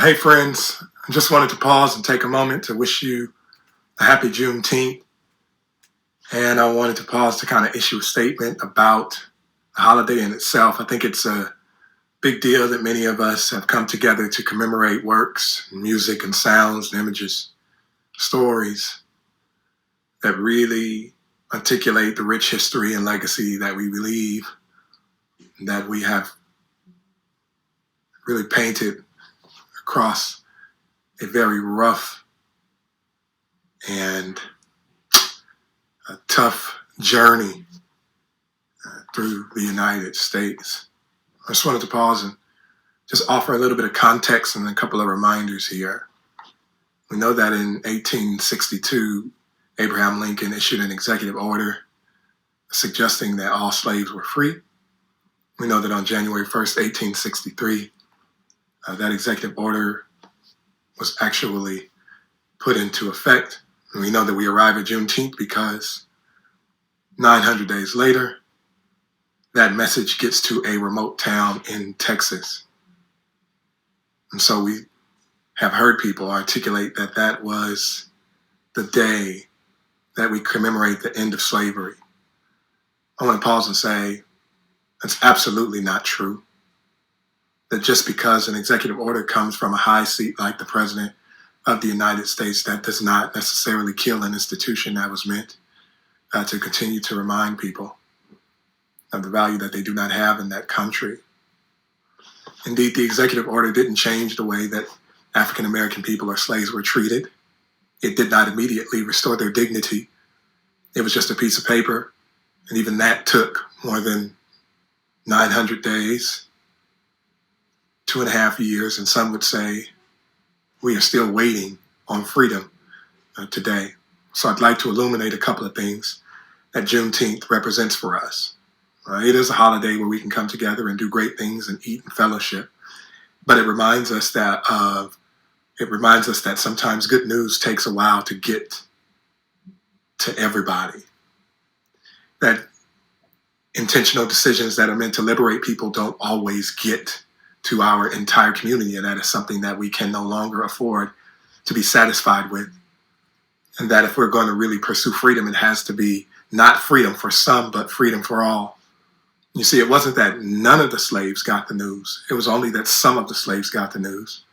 Hey friends, I just wanted to pause and take a moment to wish you a happy Juneteenth. And I wanted to pause to kind of issue a statement about the holiday in itself. I think it's a big deal that many of us have come together to commemorate works, music and sounds and images, stories that really articulate the rich history and legacy that we believe that we have really painted across a very rough and a tough journey through the United States. I just wanted to pause and just offer a little bit of context and a couple of reminders here. We know that in 1862, Abraham Lincoln issued an executive order suggesting that all slaves were free. We know that on January 1st, 1863, that executive order was actually put into effect. And we know that we arrive at Juneteenth because 900 days later, that message gets to a remote town in Texas. And so we have heard people articulate that that was the day that we commemorate the end of slavery. I want to pause and say that's absolutely not true. That just because an executive order comes from a high seat like the President of the United States, that does not necessarily kill an institution that was meant to continue to remind people of the value that they do not have in that country. Indeed, the executive order didn't change the way that African American people or slaves were treated. It did not immediately restore their dignity. It was just a piece of paper, and even that took more than 900 days, 2.5 years, and some would say we are still waiting on freedom today. So I'd like to illuminate a couple of things that Juneteenth represents for us. It is a holiday where we can come together and do great things and eat and fellowship, but it reminds us that sometimes good news takes a while to get to everybody. That intentional decisions that are meant to liberate people don't always get to our entire community, and that is something that we can no longer afford to be satisfied with. And that if we're going to really pursue freedom, it has to be not freedom for some, but freedom for all. You see, it wasn't that none of the slaves got the news. It was only that some of the slaves got the news.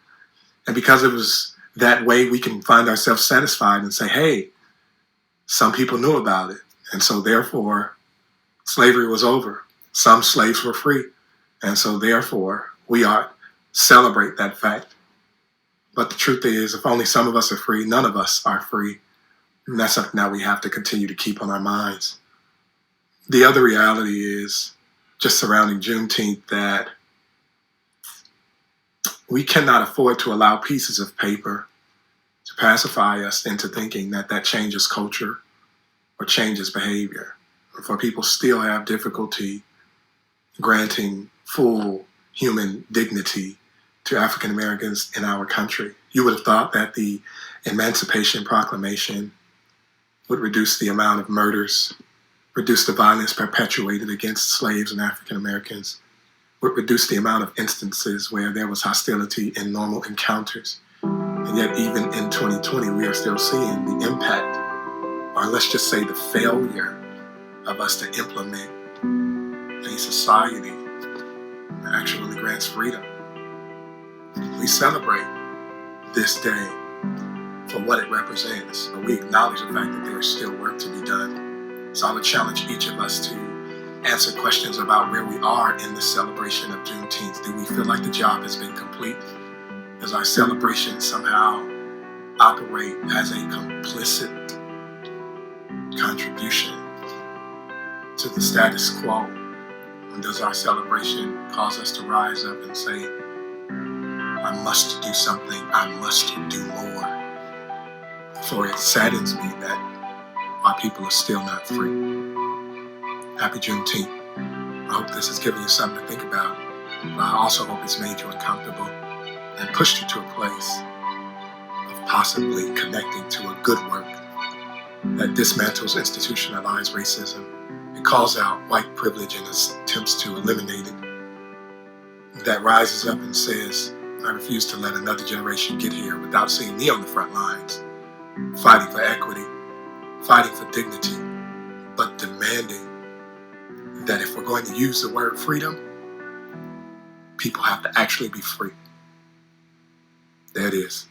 And because it was that way, we can find ourselves satisfied and say, hey, some people knew about it. And so therefore, slavery was over. Some slaves were free. And so therefore, we ought to celebrate that fact. But the truth is, if only some of us are free, none of us are free. And that's something that we have to continue to keep on our minds. The other reality is, just surrounding Juneteenth, that we cannot afford to allow pieces of paper to pacify us into thinking that that changes culture or changes behavior. For people still have difficulty granting full human dignity to African Americans in our country. You would have thought that the Emancipation Proclamation would reduce the amount of murders, reduce the violence perpetuated against slaves and African Americans, would reduce the amount of instances where there was hostility in normal encounters. And yet even in 2020, we are still seeing the impact, or let's just say the failure of us to implement a society that actually grants freedom. We celebrate this day for what it represents, but we acknowledge the fact that there is still work to be done. So I would challenge each of us to answer questions about where we are in the celebration of Juneteenth. Do we feel like the job has been complete? Does our celebration somehow operate as a complicit contribution to the status quo? And does our celebration cause us to rise up and say, I must do something, I must do more? For it saddens me that our people are still not free. Happy Juneteenth. I hope this has given you something to think about, but I also hope it's made you uncomfortable and pushed you to a place of possibly connecting to a good work that dismantles institutionalized racism. It calls out white privilege and attempts to eliminate it. That rises up and says, I refuse to let another generation get here without seeing me on the front lines, fighting for equity, fighting for dignity, but demanding that if we're going to use the word freedom, people have to actually be free. There it is.